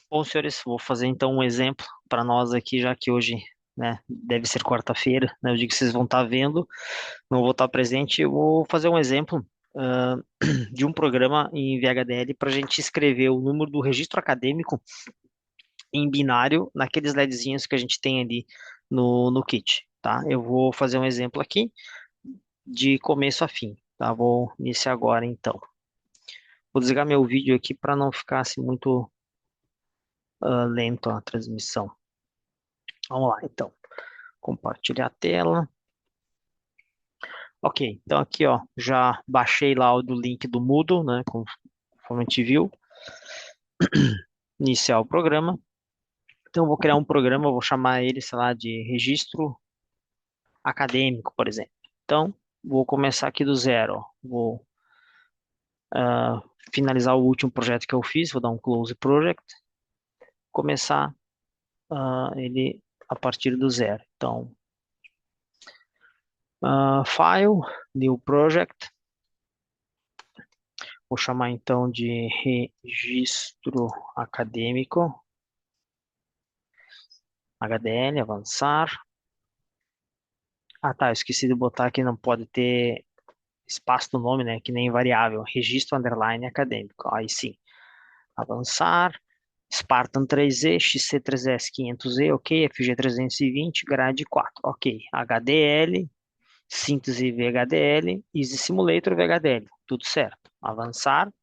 Bom, senhores, vou fazer então um exemplo para nós aqui, já que hoje, né, deve ser quarta-feira, né, o dia que vocês vão estar vendo, não vou estar presente, eu vou fazer um exemplo ah, de um programa em VHDL para a gente escrever o número do registro acadêmico em binário naqueles LEDzinhos que a gente tem ali no kit, tá? Eu vou fazer um exemplo aqui de começo a fim, tá? Vou iniciar agora então. Vou desligar meu vídeo aqui para não ficar assim muito lento a transmissão. Vamos lá, então. Compartilhar a tela. Ok, então aqui ó, já baixei lá o do link do Moodle, né, conforme a gente viu, iniciar o programa. Então eu vou criar um programa, eu vou chamar ele, sei lá, de registro acadêmico, por exemplo. Então, vou começar aqui do zero, ó. Vou ah, finalizar o último projeto que eu fiz, vou dar um close project, começar ele a partir do zero. Então, file, new project, vou chamar então de registro acadêmico, HDL, avançar. Ah, tá, eu esqueci de botar aqui, não pode ter espaço do nome, né? Que nem variável. Registro underline acadêmico. Aí sim. Avançar. Spartan 3E, XC3S 500E, ok. FG320, grade 4, ok. HDL, síntese VHDL, Easy Simulator VHDL, tudo certo. Avançar,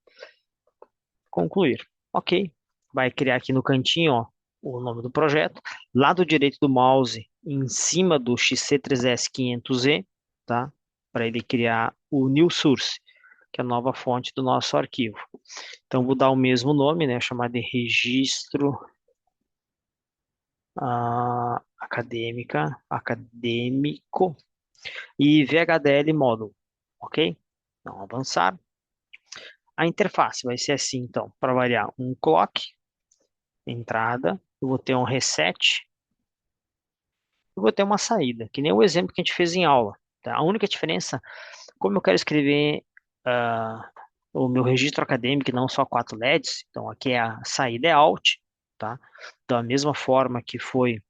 concluir. Ok. Vai criar aqui no cantinho, ó, o nome do projeto. Lado direito do mouse, em cima do XC3S500E, tá? Para ele criar o new source, que é a nova fonte do nosso arquivo. Então, vou dar o mesmo nome, né? Chamar de registro acadêmico e VHDL módulo, ok? Então, avançar. A interface vai ser assim, então, para variar, um clock, entrada, eu vou ter um reset, eu vou ter uma saída, que nem o exemplo que a gente fez em aula. Tá? A única diferença, como eu quero escrever ah, o meu registro acadêmico, e não só 4 LEDs, então aqui a saída é Alt, tá? Da mesma forma que foi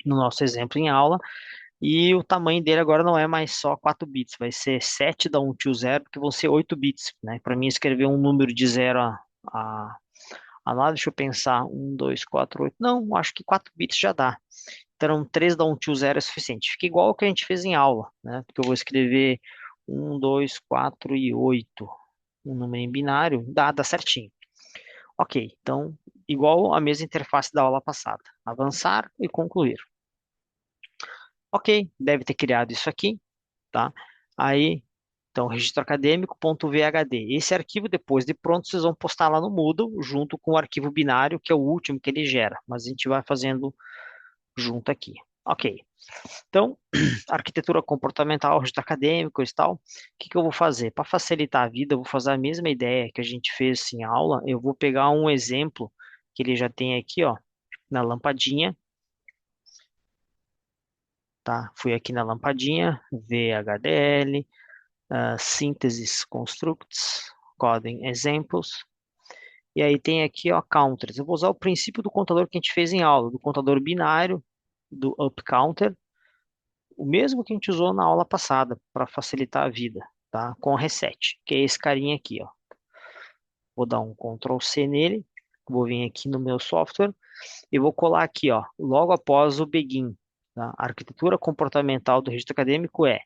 no nosso exemplo em aula, e o tamanho dele agora não é mais só 4 bits, vai ser 7 da 1 to 0, porque vão ser 8 bits, né? Para mim escrever um número de 0 a lá, deixa eu pensar, 1, 2, 4, 8. Não, acho que 4 bits já dá. Então, 3 da 1 to 0 é suficiente. Fica igual o que a gente fez em aula, né? Porque eu vou escrever 1, 2, 4 e 8. Um número em binário, dá certinho. Ok, então, igual a mesma interface da aula passada. Avançar e concluir. Ok, deve ter criado isso aqui, tá? Aí, então, registro acadêmico.vhd. Esse arquivo, depois de pronto, vocês vão postar lá no Moodle, junto com o arquivo binário, que é o último que ele gera. Mas a gente vai fazendo junto aqui. Ok. Então, arquitetura comportamental, registro acadêmico e tal. O que que eu vou fazer? Para facilitar a vida, eu vou fazer a mesma ideia que a gente fez em aula. Eu vou pegar um exemplo que ele já tem aqui, ó, na lampadinha, tá? Fui aqui na lampadinha, VHDL, sínteses constructs, coding examples. E aí tem aqui, ó, counters. Eu vou usar o princípio do contador que a gente fez em aula, do contador binário, do up counter, o mesmo que a gente usou na aula passada, para facilitar a vida, tá? Com o reset, que é esse carinha aqui, ó. Vou dar um Ctrl C nele, vou vir aqui no meu software e vou colar aqui, ó, logo após o begin, tá? A arquitetura comportamental do registro acadêmico é,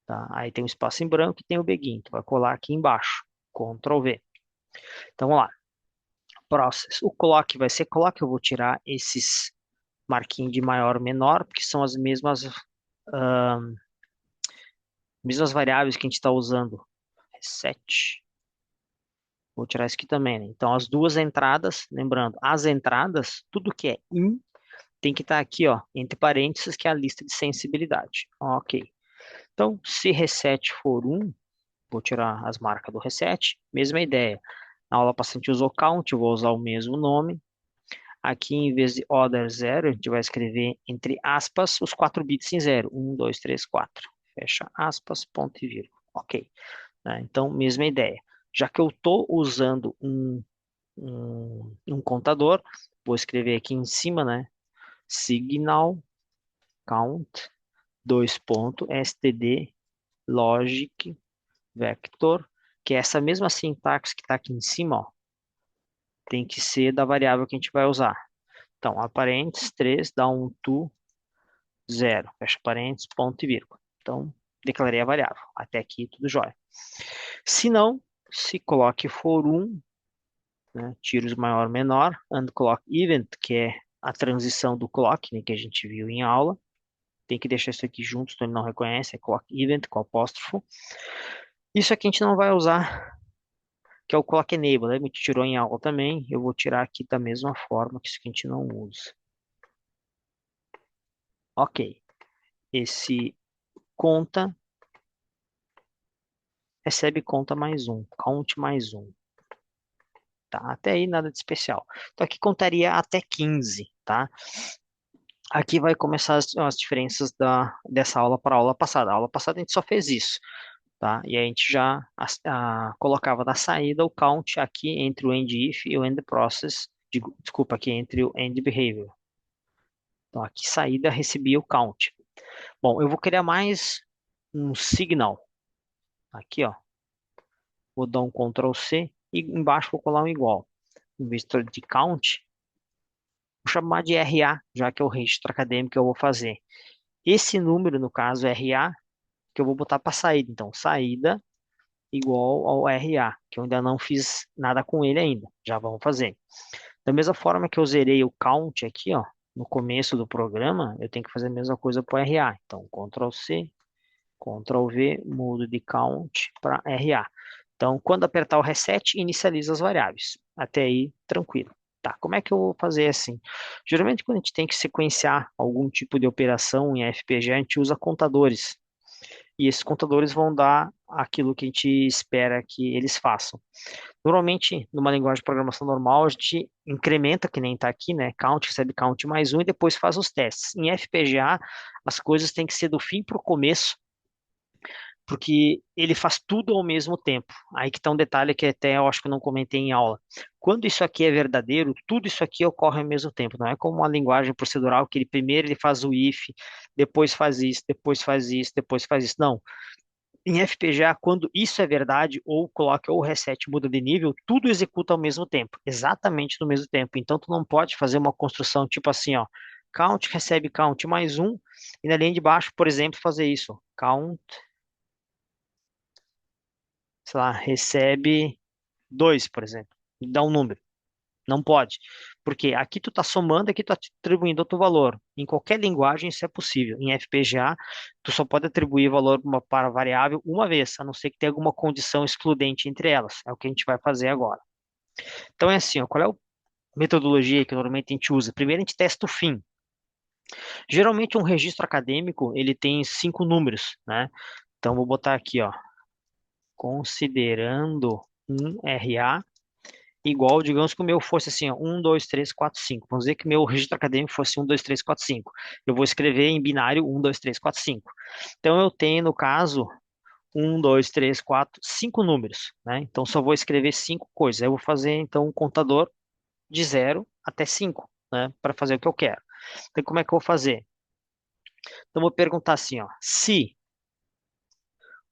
tá? Aí tem um espaço em branco e tem o begin, tu vai colar aqui embaixo, Ctrl V. Então vamos lá, process. O clock vai ser clock, eu vou tirar esses marquinhos de maior menor, porque são as mesmas variáveis que a gente está usando. Reset. Vou tirar isso aqui também, né? Então, as duas entradas, lembrando, as entradas, tudo que é in, tem que estar aqui, ó, entre parênteses, que é a lista de sensibilidade. Ok. Então, se reset for 1, vou tirar as marcas do reset, mesma ideia. Na aula passada a gente usou count, eu vou usar o mesmo nome. Aqui, em vez de order 0, a gente vai escrever entre aspas os 4 bits em 0. 1, 2, 3, 4. Fecha aspas, ponto e vírgula. Ok. Né? Então, mesma ideia. Já que eu estou usando um um contador. Vou escrever aqui em cima, né? Signal count, dois pontos, std, logic, vector, que é essa mesma sintaxe que está aqui em cima, ó, tem que ser da variável que a gente vai usar. Então, aparentes, 3, dá um to, 0, fecha parênteses, ponto e vírgula. Então, declarei a variável. Até aqui, tudo jóia. Se não, se clock for 1, né, tiros maior menor, and clock event, que é a transição do clock, né, que a gente viu em aula. Tem que deixar isso aqui junto, senão ele não reconhece, é clock event com apóstrofo. Isso aqui a gente não vai usar, que é o clock enable, né? A gente tirou em aula também, eu vou tirar aqui da mesma forma, que isso aqui a gente não usa. Ok, esse conta, recebe conta mais um, count mais um. Tá? Até aí nada de especial. Então aqui contaria até 15, tá? Aqui vai começar as diferenças dessa aula para a aula passada. A aula passada a gente só fez isso, tá? E aí a gente já colocava na saída o count aqui entre o end if e o end process, desculpa, aqui entre o end behavior. Então aqui saída recebia o count. Bom, eu vou criar mais um signal. Aqui, ó, vou dar um Ctrl C e embaixo vou colar um igual. Em vez de count, vou chamar de RA, já que é o registro acadêmico que eu vou fazer. Esse número, no caso, RA, que eu vou botar para saída. Então, saída igual ao RA, que eu ainda não fiz nada com ele ainda. Já vamos fazer. Da mesma forma que eu zerei o count aqui, ó, no começo do programa, eu tenho que fazer a mesma coisa para o RA. Então, Ctrl C, Ctrl V, mudo de count para RA. Então, quando apertar o reset, inicializa as variáveis. Até aí, tranquilo. Tá, como é que eu vou fazer assim? Geralmente, quando a gente tem que sequenciar algum tipo de operação em FPGA, a gente usa contadores. E esses contadores vão dar aquilo que a gente espera que eles façam. Normalmente, numa linguagem de programação normal, a gente incrementa, que nem está aqui, né? Count, recebe count mais um e depois faz os testes. Em FPGA, as coisas têm que ser do fim para o começo, porque ele faz tudo ao mesmo tempo. Aí que está um detalhe que até eu acho que eu não comentei em aula. Quando isso aqui é verdadeiro, tudo isso aqui ocorre ao mesmo tempo. Não é como uma linguagem procedural que ele primeiro ele faz o if, depois faz isso, depois faz isso, depois faz isso. Não. Em FPGA, quando isso é verdade, ou coloca ou reset muda de nível, tudo executa ao mesmo tempo, exatamente no mesmo tempo. Então, tu não pode fazer uma construção tipo assim, ó, count recebe count mais um, e na linha de baixo, por exemplo, fazer isso, count, sei lá, recebe dois, por exemplo, dá um número. Não pode. Porque aqui tu está somando, aqui tu está atribuindo outro valor. Em qualquer linguagem isso é possível. Em FPGA, tu só pode atribuir valor para variável uma vez, a não ser que tenha alguma condição excludente entre elas. É o que a gente vai fazer agora. Então é assim, ó, qual é a metodologia que normalmente a gente usa? Primeiro a gente testa o fim. Geralmente um registro acadêmico, ele tem 5 números, né? Então vou botar aqui, ó, considerando um RA igual, digamos que o meu fosse assim, ó, 1, 2, 3, 4, 5. Vamos dizer que meu registro acadêmico fosse 1, 2, 3, 4, 5. Eu vou escrever em binário 1, 2, 3, 4, 5. Então eu tenho, no caso, 1, 2, 3, 4, 5 números, né? Então só vou escrever 5 coisas. Eu vou fazer então um contador de 0 até 5, né? Para fazer o que eu quero. Então como é que eu vou fazer? Então eu vou perguntar assim, ó, se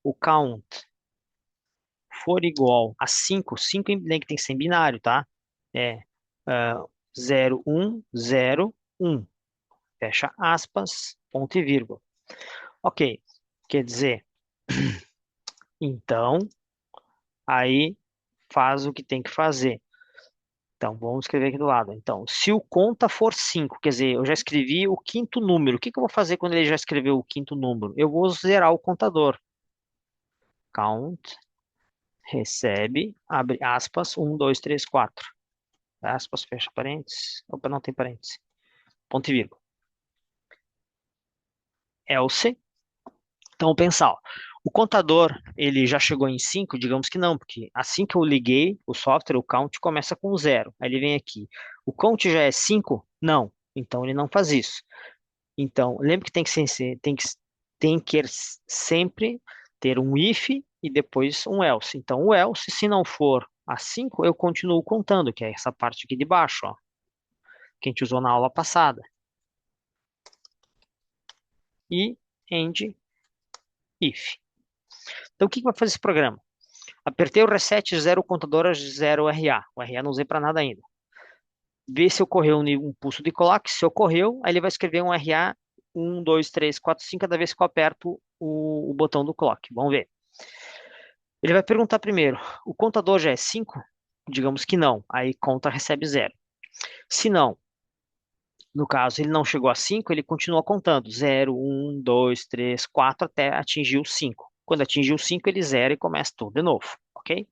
o count for igual a 5, 5 que tem que ser em binário, tá? É 0, 1, 0, 1. Fecha aspas, ponto e vírgula. Ok, quer dizer, então, aí faz o que tem que fazer. Então, vamos escrever aqui do lado. Então, se o conta for 5, quer dizer, eu já escrevi o quinto número. O que que eu vou fazer quando ele já escreveu o quinto número? Eu vou zerar o contador. Count, recebe, abre aspas, 1, 2, 3, 4. Aspas, fecha parênteses. Opa, não tem parênteses. Ponto e vírgula. Else. Então, pensar, ó, o contador, ele já chegou em 5? Digamos que não, porque assim que eu liguei o software, o count começa com 0. Aí ele vem aqui. O count já é 5? Não. Então ele não faz isso. Então, lembre que tem que sempre ter um if e depois um else. Então, o else, se não for a 5, eu continuo contando, que é essa parte aqui de baixo, ó, que a gente usou na aula passada. E end if. Então, o que que vai fazer esse programa? Apertei o reset, zero o contador, zero o RA. O RA não usei para nada ainda. Vê se ocorreu um pulso de clock. Se ocorreu, aí ele vai escrever um RA 1, 2, 3, 4, 5 cada vez que eu aperto o botão do clock. Vamos ver. Ele vai perguntar primeiro, o contador já é 5? Digamos que não. Aí conta recebe zero. Se não, no caso, ele não chegou a 5, ele continua contando. Zero, um, 2, 3, 4 até atingir o 5. Quando atingir o 5, ele zera e começa tudo de novo, ok?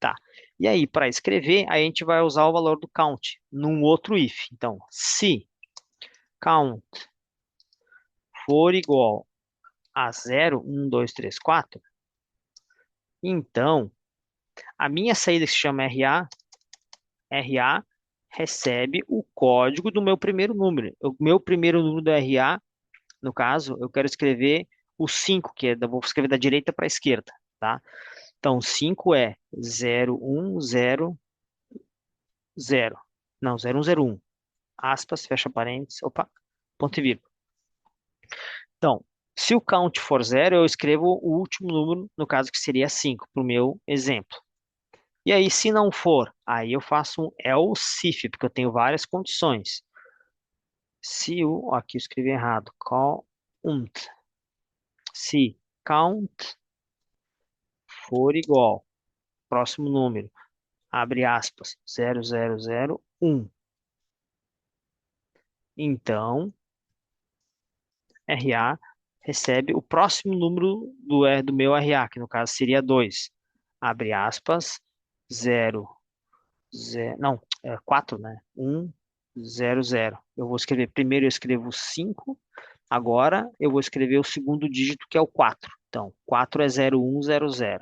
Tá. E aí, para escrever, a gente vai usar o valor do count num outro if. Então, se count for igual a zero, um, 2, 3, 4, então a minha saída que se chama RA recebe o código do meu primeiro número. O meu primeiro número do RA, no caso, eu quero escrever o 5, que é, vou escrever da direita para a esquerda, tá? Então, 5 é 0100, não, 0101, aspas, fecha parênteses, opa, ponto e vírgula. Então, se o count for zero, eu escrevo o último número, no caso que seria 5, para o meu exemplo. E aí, se não for, aí eu faço um else if, porque eu tenho várias condições. Se o, ó, aqui eu escrevi errado, count, se count for igual, próximo número, abre aspas, 0001, então RA recebe o próximo número do meu RA, que no caso seria 2. Abre aspas, 0, 0, não, 4, né? 1, 0, 0. Eu vou escrever, primeiro eu escrevo 5, agora eu vou escrever o segundo dígito, que é o 4. Então, 4 é 0100,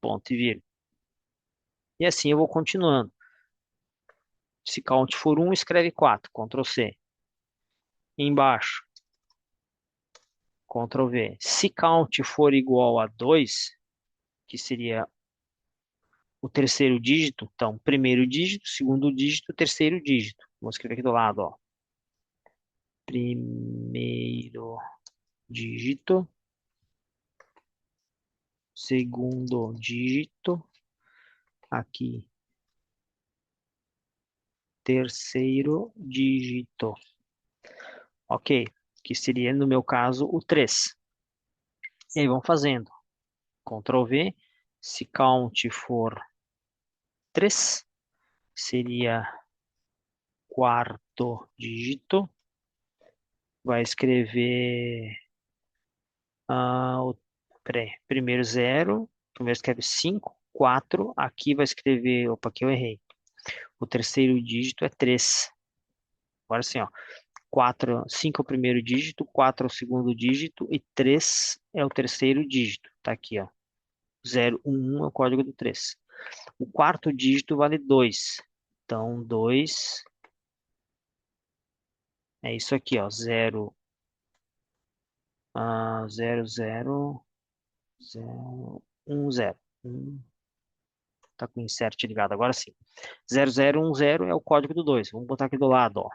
ponto e vírgula. E assim eu vou continuando. Se count for 1, escreve 4, Ctrl C. Embaixo, Ctrl V. Se count for igual a 2, que seria o terceiro dígito, então, primeiro dígito, segundo dígito, terceiro dígito. Vou escrever aqui do lado, ó. Primeiro dígito, segundo dígito, aqui, terceiro dígito. Ok, que seria, no meu caso, o 3. E aí vamos fazendo. Ctrl V, se count for 3, seria quarto dígito. Vai escrever peraí, primeiro zero, primeiro escreve 5, 4, aqui vai escrever, opa, aqui eu errei. O terceiro dígito é 3. Agora sim, ó. 4, 5 é o primeiro dígito, 4 é o segundo dígito e 3 é o terceiro dígito. Tá aqui, ó. 0, 1, 1 é o código do 3. O quarto dígito vale 2. Então, 2 é isso aqui, ó. 0, 0, 0, 0, 1, 0. Tá com o insert ligado, agora sim. 0010 é o código do 2. Vamos botar aqui do lado, ó.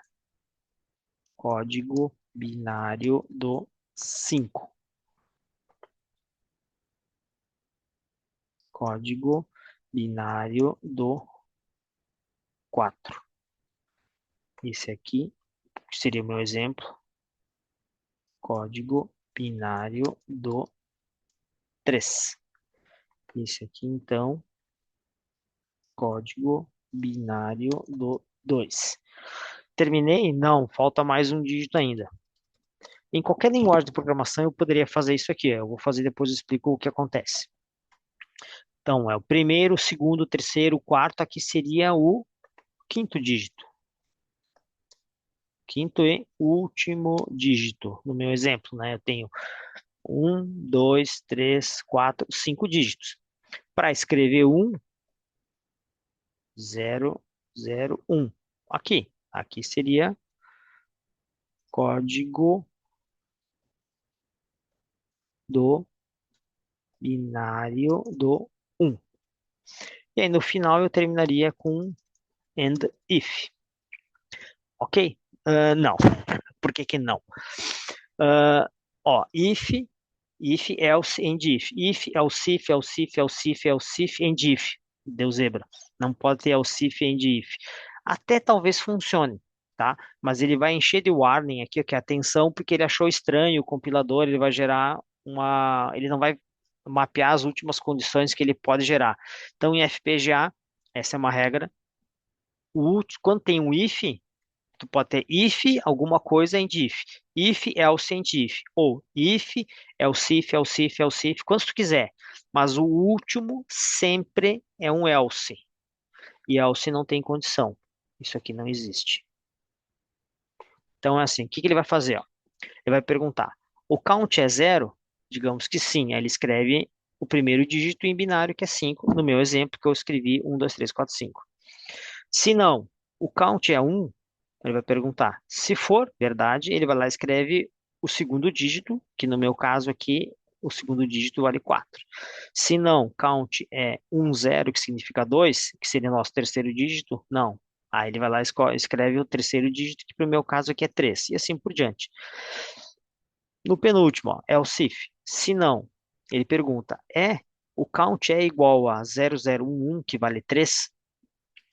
Código binário do 5. Código binário do 4. Esse aqui seria o meu exemplo. Código binário do 3. Esse aqui, então, código binário do 2. Terminei? Não, falta mais um dígito ainda. Em qualquer linguagem de programação eu poderia fazer isso aqui. Eu vou fazer depois, eu explico o que acontece. Então, é o primeiro, segundo, terceiro, quarto. Aqui seria o quinto dígito. Quinto e último dígito. No meu exemplo, né? Eu tenho 1, 2, 3, 4, 5 dígitos. Para escrever 1, 0, 0, 1. Aqui. Aqui seria código do binário do 1. E aí no final eu terminaria com and if, ok? Não. Por que que não? Ah, ó, if, else, and if. If, else, if, else, if, else, if, else, if, and if. Deu zebra. Não pode ter else, if, and if. Até talvez funcione, tá? Mas ele vai encher de warning aqui, que é atenção, porque ele achou estranho o compilador, ele vai gerar uma... Ele não vai mapear as últimas condições que ele pode gerar. Então, em FPGA, essa é uma regra. Quando tem um if, tu pode ter if alguma coisa and if. If, else and if. Ou if, else if, else if, else if, quantos tu quiser. Mas o último sempre é um else. E else não tem condição. Isso aqui não existe. Então é assim, o que que ele vai fazer? Ó? Ele vai perguntar, o count é zero? Digamos que sim. Aí ele escreve o primeiro dígito em binário, que é 5, no meu exemplo, que eu escrevi 1, 2, 3, 4, 5. Se não, o count é um. Ele vai perguntar. Se for verdade, ele vai lá e escreve o segundo dígito, que no meu caso aqui, o segundo dígito vale 4. Se não, count é 1, 0, que significa 2, que seria nosso terceiro dígito, não. Aí ele vai lá e escreve o terceiro dígito, que para o meu caso aqui é 3, e assim por diante. No penúltimo, ó, é o CIF. Se não, ele pergunta, o count é igual a 0011, que vale 3,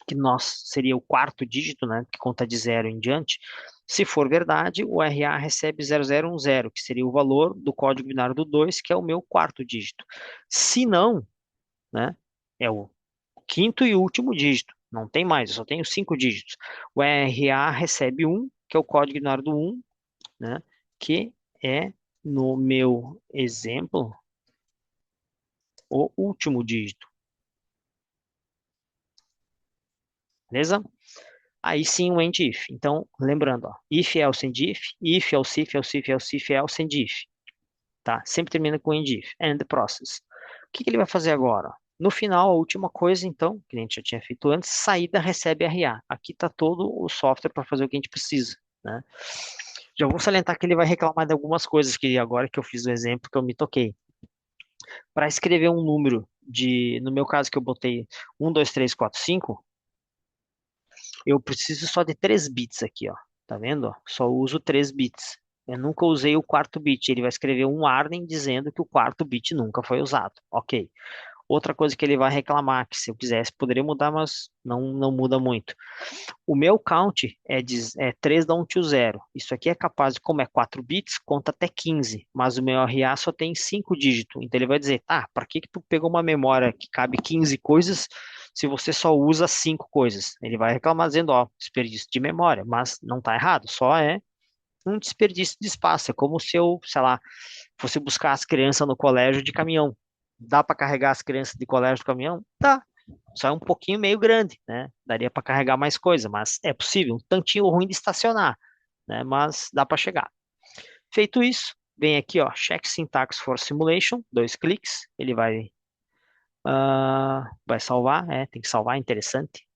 que nós seria o quarto dígito, né, que conta de zero em diante. Se for verdade, o RA recebe 0010, que seria o valor do código binário do 2, que é o meu quarto dígito. Se não, né, é o quinto e último dígito. Não tem mais, eu só tenho 5 dígitos. O RA recebe 1, que é o código binário do 1, né, que é, no meu exemplo, o último dígito. Beleza? Aí sim o end if. Então, lembrando, ó, if, else, and if, else, if, else, if, else, if, else, and if. Tá? Sempre termina com end if, end process. O que que ele vai fazer agora? No final, a última coisa, então, que a gente já tinha feito antes, saída recebe RA. Aqui está todo o software para fazer o que a gente precisa, né? Já vou salientar que ele vai reclamar de algumas coisas que agora que eu fiz o exemplo que eu me toquei. Para escrever um número no meu caso que eu botei 1, 2, 3, 4, 5, eu preciso só de 3 bits aqui, ó. Tá vendo? Ó? Só uso 3 bits. Eu nunca usei o quarto bit. Ele vai escrever um warning dizendo que o quarto bit nunca foi usado. Ok. Outra coisa que ele vai reclamar, que se eu quisesse poderia mudar, mas não muda muito. O meu count é 3 da 1 to 0. Isso aqui é capaz de, como é 4 bits, conta até 15, mas o meu RA só tem 5 dígitos. Então ele vai dizer, tá, para que que tu pegou uma memória que cabe 15 coisas se você só usa 5 coisas? Ele vai reclamar dizendo, ó, desperdício de memória, mas não tá errado, só é um desperdício de espaço. É como se eu, sei lá, fosse buscar as crianças no colégio de caminhão. Dá para carregar as crianças de colégio de caminhão? Dá. Só é um pouquinho meio grande, né? Daria para carregar mais coisa, mas é possível. Um tantinho ruim de estacionar, né? Mas dá para chegar. Feito isso, vem aqui, ó, Check Syntax for Simulation, 2 cliques. Ele vai salvar, tem que salvar, interessante.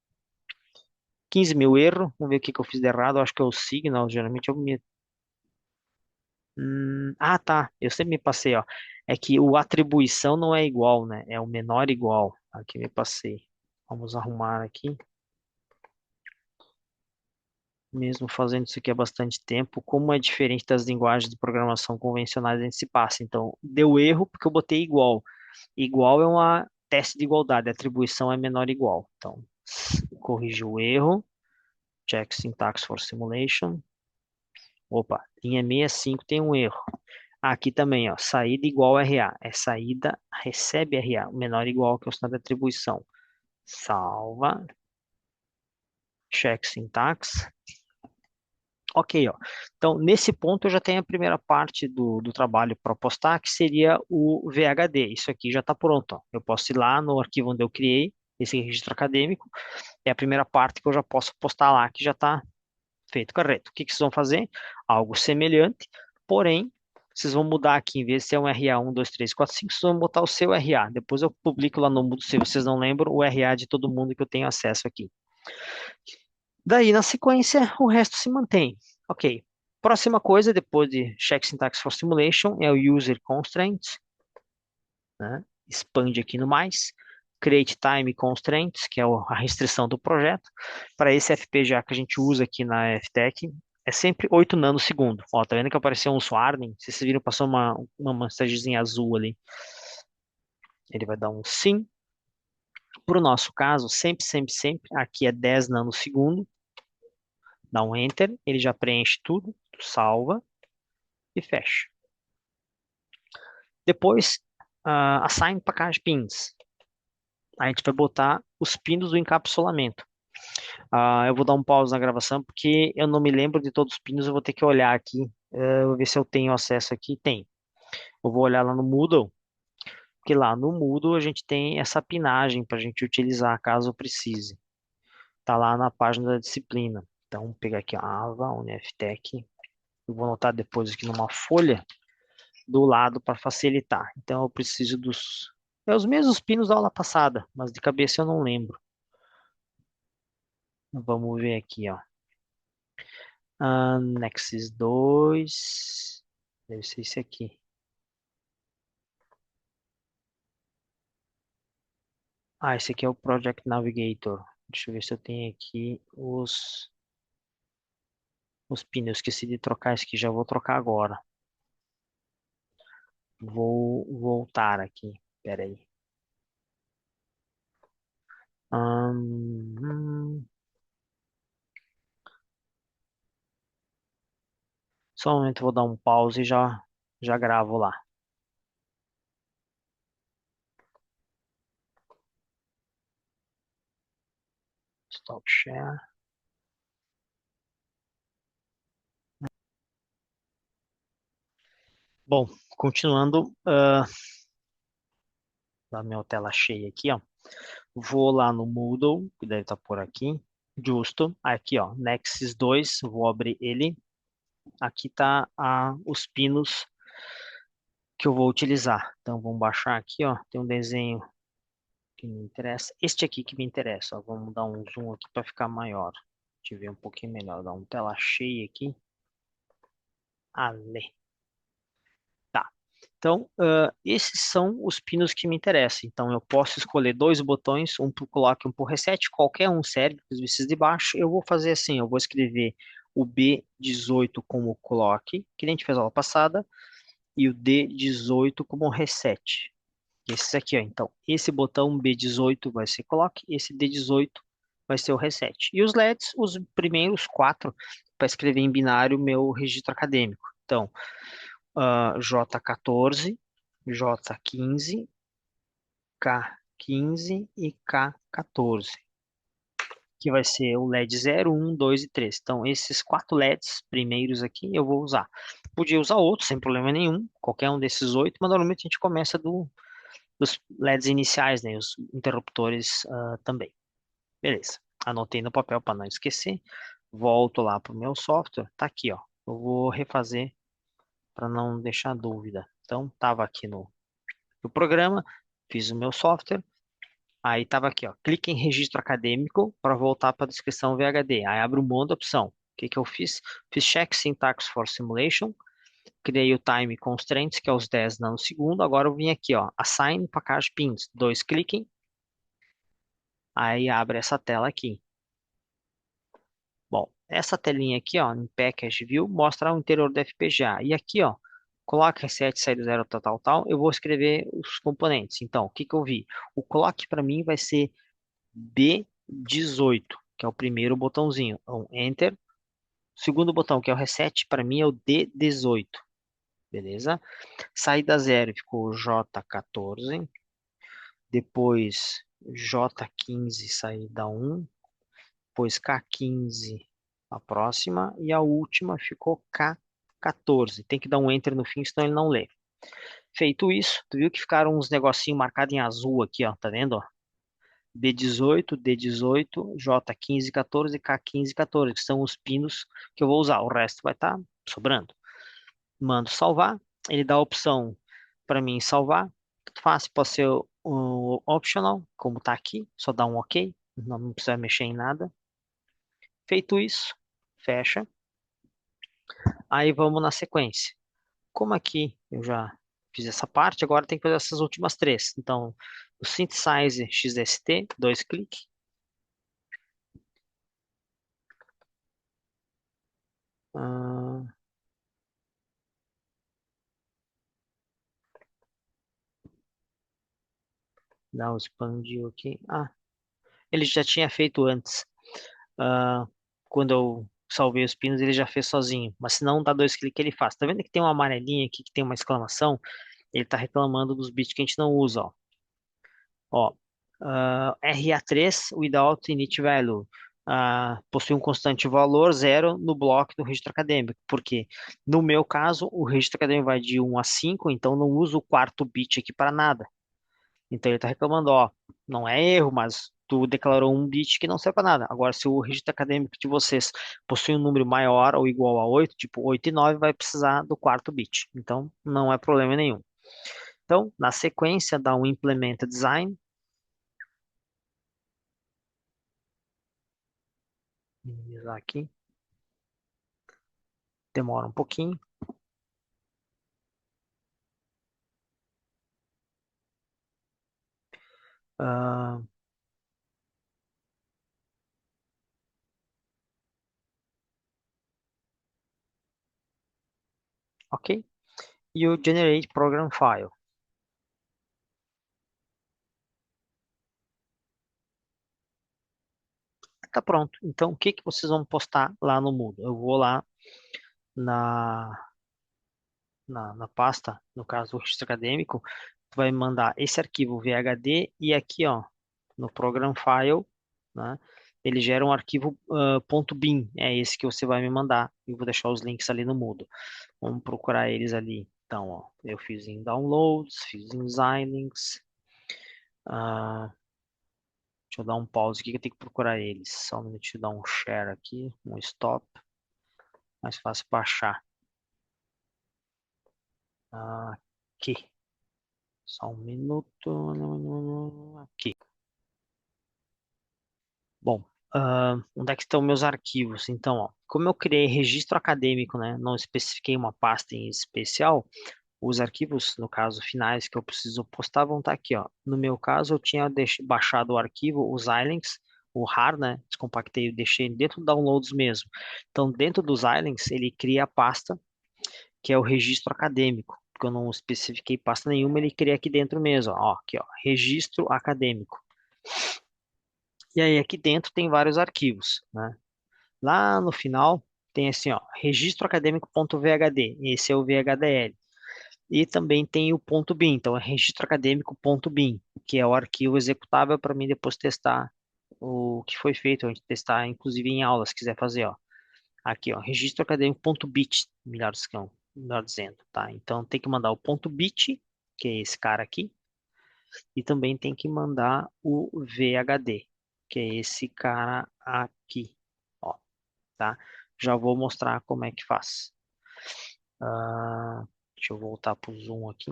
15 mil erro, vamos ver o que que eu fiz de errado. Eu acho que é o signal, geralmente eu me. Tá. Eu sempre me passei, ó. É que o atribuição não é igual, né? É o menor igual. Aqui me passei. Vamos arrumar aqui. Mesmo fazendo isso aqui há bastante tempo, como é diferente das linguagens de programação convencionais, a gente se passa. Então, deu erro porque eu botei igual. Igual é uma teste de igualdade, a atribuição é menor igual. Então, corrigi o erro. Check syntax for simulation. Opa, linha 65 tem um erro. Aqui também, ó, saída igual RA. É saída recebe RA. O menor igual que é o sinal de atribuição. Salva. Check syntax. Ok, ó. Então, nesse ponto eu já tenho a primeira parte do trabalho para postar, que seria o VHD. Isso aqui já está pronto, ó. Eu posso ir lá no arquivo onde eu criei esse registro acadêmico. É a primeira parte que eu já posso postar lá, que já está feito, correto. O que que vocês vão fazer? Algo semelhante, porém, vocês vão mudar aqui, em vez de ser um RA 1, 2, 3, 4, 5, vocês vão botar o seu RA. Depois eu publico lá no Moodle, se vocês não lembram, o RA de todo mundo que eu tenho acesso aqui. Daí, na sequência, o resto se mantém. Ok. Próxima coisa, depois de Check Syntax for Simulation, é o User Constraints, né? Expande aqui no mais. Create Time Constraints, que é a restrição do projeto. Para esse FPGA que a gente usa aqui na FTech, é sempre 8 nanosegundos. Ó, tá vendo que apareceu um warning? Se vocês viram, passou uma mensagenzinha azul ali. Ele vai dar um sim. Para o nosso caso, sempre, sempre, sempre, aqui é 10 nanosegundos. Dá um Enter, ele já preenche tudo, salva e fecha. Depois, assign package pins. A gente vai botar os pinos do encapsulamento. Eu vou dar um pause na gravação porque eu não me lembro de todos os pinos, eu vou ter que olhar aqui. Eu vou ver se eu tenho acesso aqui. Tem. Eu vou olhar lá no Moodle, porque lá no Moodle a gente tem essa pinagem para a gente utilizar caso precise. Tá lá na página da disciplina. Então, vou pegar aqui a AVA, UniFTech. Eu vou anotar depois aqui numa folha do lado para facilitar. Então, eu preciso dos. É os mesmos pinos da aula passada, mas de cabeça eu não lembro. Vamos ver aqui, ó. Nexus 2. Deve ser esse aqui. Esse aqui é o Project Navigator. Deixa eu ver se eu tenho aqui os pinos. Esqueci de trocar esse aqui, já vou trocar agora. Vou voltar aqui. Pera aí. Só um momento, eu vou dar um pause e já gravo lá. Stop share. Bom, continuando, da minha tela cheia aqui, ó. Vou lá no Moodle, que deve estar por aqui. Justo. Aqui, ó, Nexus 2, vou abrir ele. Aqui tá os pinos que eu vou utilizar. Então, vamos baixar aqui, ó. Tem um desenho que me interessa. Este aqui que me interessa, ó. Vamos dar um zoom aqui para ficar maior. Deixa eu ver um pouquinho melhor. Dar uma tela cheia aqui. Ale. Tá. Então, esses são os pinos que me interessam. Então, eu posso escolher dois botões, um para o clock e um para o reset. Qualquer um serve, os vícios de baixo. Eu vou fazer assim, eu vou escrever o B18 como clock, que nem a gente fez a aula passada, e o D18 como reset. Esses aqui, ó. Então, esse botão B18 vai ser clock, esse D18 vai ser o reset. E os LEDs, os primeiros quatro, para escrever em binário meu registro acadêmico. Então, J14, J15, K15 e K14, que vai ser o LED 0, 1, 2 e 3. Então, esses quatro LEDs primeiros aqui eu vou usar. Podia usar outros sem problema nenhum, qualquer um desses oito, mas normalmente a gente começa dos LEDs iniciais, né, os interruptores também. Beleza. Anotei no papel para não esquecer. Volto lá para o meu software. Tá aqui, ó. Eu vou refazer para não deixar dúvida. Então, estava aqui no programa, fiz o meu software, aí estava aqui, ó, clique em registro acadêmico para voltar para a descrição VHD. Aí abre um monte de opção. O que que eu fiz? Fiz check syntax for simulation, criei o time constraints, que é os 10 nanosegundos. Agora eu vim aqui, ó, assign package pins, dois cliquem, aí abre essa tela aqui. Bom, essa telinha aqui, ó, em Package View, mostra o interior do FPGA. E aqui, ó, clock reset, sai do zero, tal, tal, tal, eu vou escrever os componentes. Então, o que que eu vi? O clock para mim vai ser B18, que é o primeiro botãozinho. Então, Enter. O segundo botão, que é o reset, para mim é o D18. Beleza? Saída zero ficou J14. Depois J15, saída 1. Depois K15 a próxima, e a última ficou K14. Tem que dar um Enter no fim, senão ele não lê. Feito isso, tu viu que ficaram uns negocinhos marcados em azul aqui, ó, tá vendo, ó? B18, D18, J15, 14 e K15, 14, que são os pinos que eu vou usar. O resto vai estar sobrando. Mando salvar, ele dá a opção para mim salvar. Fácil, pode ser o optional, como tá aqui, só dá um OK, não precisa mexer em nada. Feito isso, fecha. Aí vamos na sequência. Como aqui eu já Fiz essa parte, agora tem que fazer essas últimas três. Então, o Synthesize XST, dois cliques. Ah, dá um expandiu aqui. Ah, ele já tinha feito antes. Ah, quando eu salvei os pinos, ele já fez sozinho. Mas se não dá dois cliques, ele faz. Tá vendo que tem uma amarelinha aqui que tem uma exclamação? Ele tá reclamando dos bits que a gente não usa, ó. Ó, RA3 without init value. Possui um constante valor zero no bloco do registro acadêmico. Porque, no meu caso, o registro acadêmico vai de 1 a 5, então não uso o quarto bit aqui para nada. Então ele está reclamando, ó, não é erro, mas tu declarou um bit que não serve para nada. Agora, se o registro acadêmico de vocês possui um número maior ou igual a 8, tipo 8 e 9, vai precisar do quarto bit. Então, não é problema nenhum. Então, na sequência, dá um implementa design. Minimizar aqui. Demora um pouquinho. Ah, ok. E o generate program file. Tá pronto. Então, o que que vocês vão postar lá no Moodle? Eu vou lá na, na pasta, no caso, o registro acadêmico, tu vai me mandar esse arquivo VHD e aqui, ó, no program file, né? Ele gera um arquivo .bin, é esse que você vai me mandar. Eu vou deixar os links ali no Moodle. Vamos procurar eles ali. Então, ó, eu fiz em downloads, fiz em Xilinx. Ah, deixa eu dar um pause aqui que eu tenho que procurar eles. Só um minuto, deixa eu dar um share aqui, um stop. Mais fácil para achar. Aqui. Só um minuto. Aqui. Bom, onde é que estão meus arquivos? Então, ó, como eu criei registro acadêmico, né, não especifiquei uma pasta em especial, os arquivos, no caso, finais que eu preciso postar vão estar aqui, ó. No meu caso, eu tinha baixado o arquivo, os Xilinx, o RAR, né, descompactei e deixei dentro do downloads mesmo. Então, dentro dos Xilinx, ele cria a pasta, que é o registro acadêmico, porque eu não especifiquei pasta nenhuma, ele cria aqui dentro mesmo, ó, aqui, ó, registro acadêmico. E aí, aqui dentro tem vários arquivos, né? Lá no final tem assim, ó, registroacadêmico.vhd, esse é o VHDL. E também tem o ponto .bin, então é registroacadêmico.bin, que é o arquivo executável para mim depois testar o que foi feito, a gente testar inclusive em aula, se quiser fazer, ó. Aqui, ó, registroacadêmico.bit, melhor dizendo, tá? Então tem que mandar o ponto .bit, que é esse cara aqui, e também tem que mandar o VHD, que é esse cara aqui, ó, tá? Já vou mostrar como é que faz. Deixa eu voltar para o Zoom aqui.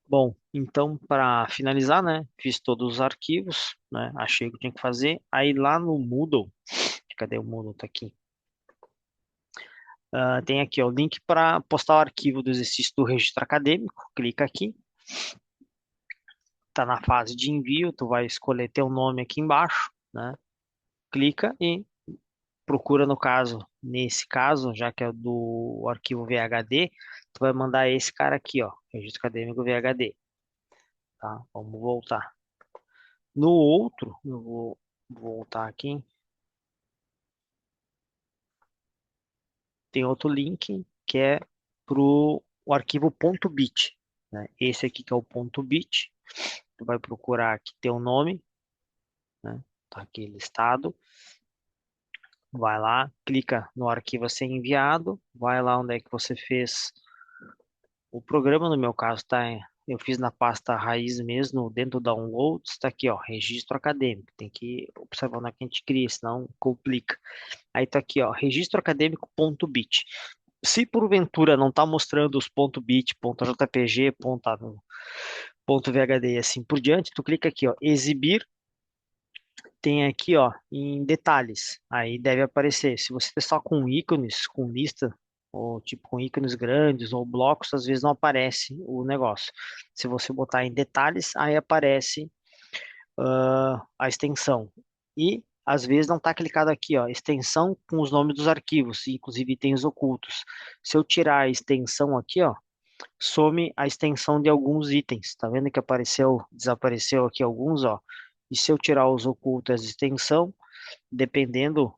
Bom, então para finalizar, né, fiz todos os arquivos, né, achei o que eu tinha que fazer. Aí lá no Moodle, cadê o Moodle? Tá aqui. Tem aqui ó, o link para postar o arquivo do exercício do registro acadêmico. Clica aqui, tá na fase de envio, tu vai escolher teu nome aqui embaixo, né? Clica e procura no caso, nesse caso, já que é do arquivo VHD, tu vai mandar esse cara aqui, ó, registro acadêmico VHD, tá? Vamos voltar. No outro, eu vou voltar aqui. Tem outro link que é pro o arquivo .bit, né? Esse aqui que é o .bit. Tu vai procurar aqui teu nome, né? Tá aqui listado. Vai lá, clica no arquivo a ser enviado, vai lá onde é que você fez o programa, no meu caso, tá? Eu fiz na pasta raiz mesmo, dentro do downloads, tá aqui, ó, registro acadêmico. Tem que observar onde é que a gente cria, senão complica. Aí tá aqui, ó, registroacadêmico.bit. Se porventura não está mostrando os .bit, .jpg, .vhd e assim por diante, tu clica aqui, ó, exibir tem aqui, ó, em detalhes. Aí deve aparecer. Se você só com ícones, com lista, ou tipo com ícones grandes ou blocos, às vezes não aparece o negócio. Se você botar em detalhes, aí aparece a extensão. E às vezes não está clicado aqui, ó, extensão com os nomes dos arquivos, inclusive itens ocultos. Se eu tirar a extensão aqui, ó, some a extensão de alguns itens. Tá vendo que apareceu, desapareceu aqui alguns, ó. E se eu tirar os ocultos e a extensão, dependendo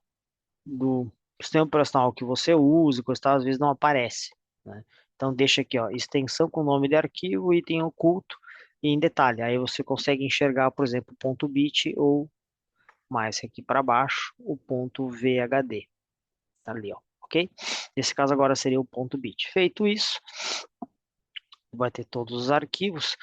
do sistema operacional que você usa, coisa e tal, às vezes não aparece, né? Então deixa aqui, ó, extensão com nome de arquivo, item oculto e em detalhe. Aí você consegue enxergar, por exemplo, ponto .bit ou mais aqui para baixo, o ponto .vhd. Tá ali, ó, ok? Nesse caso agora seria o ponto .bit. Feito isso, vai ter todos os arquivos.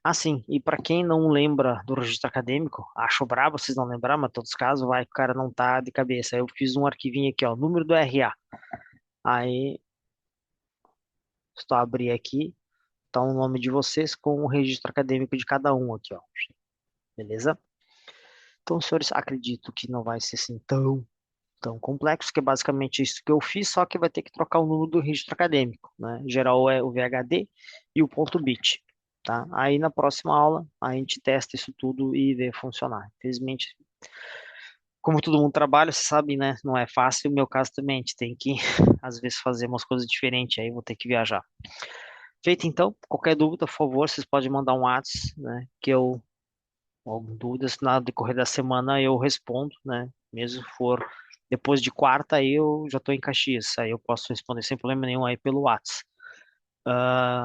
Assim, e para quem não lembra do registro acadêmico, acho brabo vocês não lembrar, mas em todos os casos vai que o cara não tá de cabeça. Eu fiz um arquivinho aqui, ó, número do RA. Aí, se tu abrir aqui, tá o nome de vocês com o registro acadêmico de cada um aqui, ó. Beleza? Então, senhores, acredito que não vai ser assim tão complexo, que é basicamente isso que eu fiz, só que vai ter que trocar o número do registro acadêmico, né? Em geral é o VHD e o ponto .bit, tá? Aí na próxima aula a gente testa isso tudo e vê funcionar. Infelizmente, como todo mundo trabalha, você sabe, né? Não é fácil, o meu caso também, a gente tem que às vezes fazer umas coisas diferentes, aí vou ter que viajar. Feito então, qualquer dúvida, por favor, vocês podem mandar um WhatsApp, né? Que eu, alguma dúvidas, na decorrer da semana eu respondo, né? Mesmo se for depois de quarta, aí eu já estou em Caxias, aí eu posso responder sem problema nenhum aí pelo WhatsApp.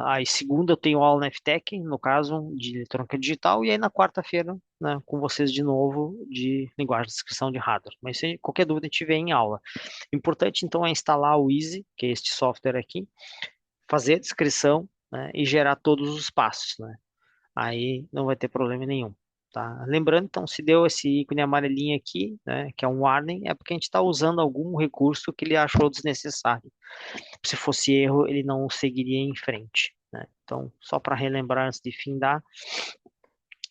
Aí segunda eu tenho aula na FTech, no caso de eletrônica digital, e aí na quarta-feira, né, com vocês de novo de linguagem de descrição de hardware. Mas se qualquer dúvida a gente vê em aula. Importante então é instalar o Easy, que é este software aqui, fazer a descrição, né, e gerar todos os passos, né? Aí não vai ter problema nenhum. Tá? Lembrando, então, se deu esse ícone amarelinho aqui, né, que é um warning, é porque a gente está usando algum recurso que ele achou desnecessário. Se fosse erro, ele não seguiria em frente, né? Então, só para relembrar antes de findar,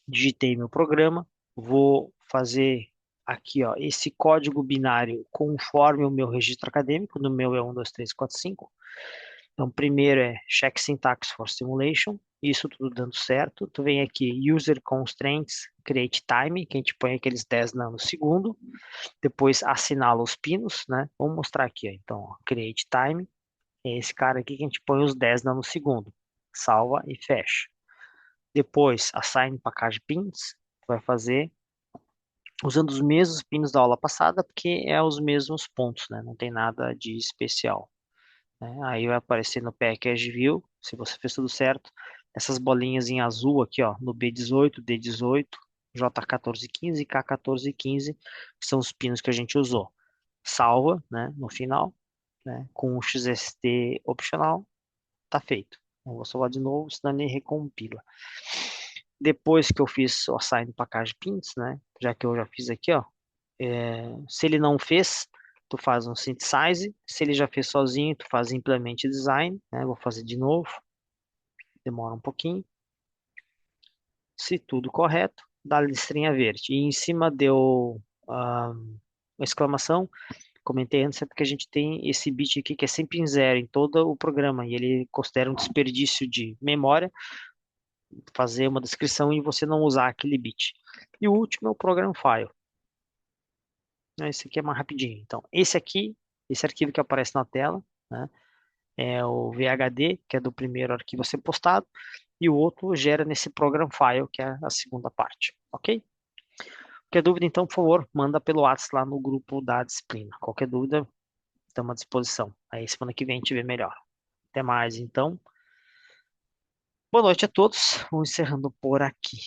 digitei meu programa, vou fazer aqui, ó, esse código binário conforme o meu registro acadêmico, no meu é 1, 2, 3, 4, 5. Então, primeiro é check syntax for simulation, isso tudo dando certo. Tu vem aqui, user constraints, create time, que a gente põe aqueles 10 nanosegundos. Depois assinala os pinos, né? Vamos mostrar aqui, ó. Então, ó, create time, é esse cara aqui que a gente põe os 10 nanosegundos. Salva e fecha. Depois, assign package pins, vai fazer usando os mesmos pinos da aula passada, porque é os mesmos pontos, né? Não tem nada de especial, né? Aí vai aparecer no Package View, se você fez tudo certo. Essas bolinhas em azul aqui, ó, no B18, D18, J1415 e K1415, que são os pinos que a gente usou. Salva, né, no final, né, com o XST opcional, tá feito. Eu vou salvar de novo, senão ele recompila. Depois que eu fiz o assign package pins, né, já que eu já fiz aqui, ó, se ele não fez, tu faz um synthesize. Se ele já fez sozinho, tu faz implement design, né? Vou fazer de novo, demora um pouquinho. Se tudo correto, dá a listrinha verde. E em cima deu uma exclamação. Comentei antes, é porque a gente tem esse bit aqui que é sempre em zero em todo o programa, e ele considera um desperdício de memória fazer uma descrição e você não usar aquele bit. E o último é o program file. Esse aqui é mais rapidinho. Então, esse aqui, esse arquivo que aparece na tela, né, é o VHD, que é do primeiro arquivo a ser postado, e o outro gera nesse program file, que é a segunda parte, ok? Qualquer dúvida, então, por favor, manda pelo WhatsApp lá no grupo da disciplina. Qualquer dúvida, estamos à disposição. Aí semana que vem a gente vê melhor. Até mais, então. Boa noite a todos. Vamos encerrando por aqui.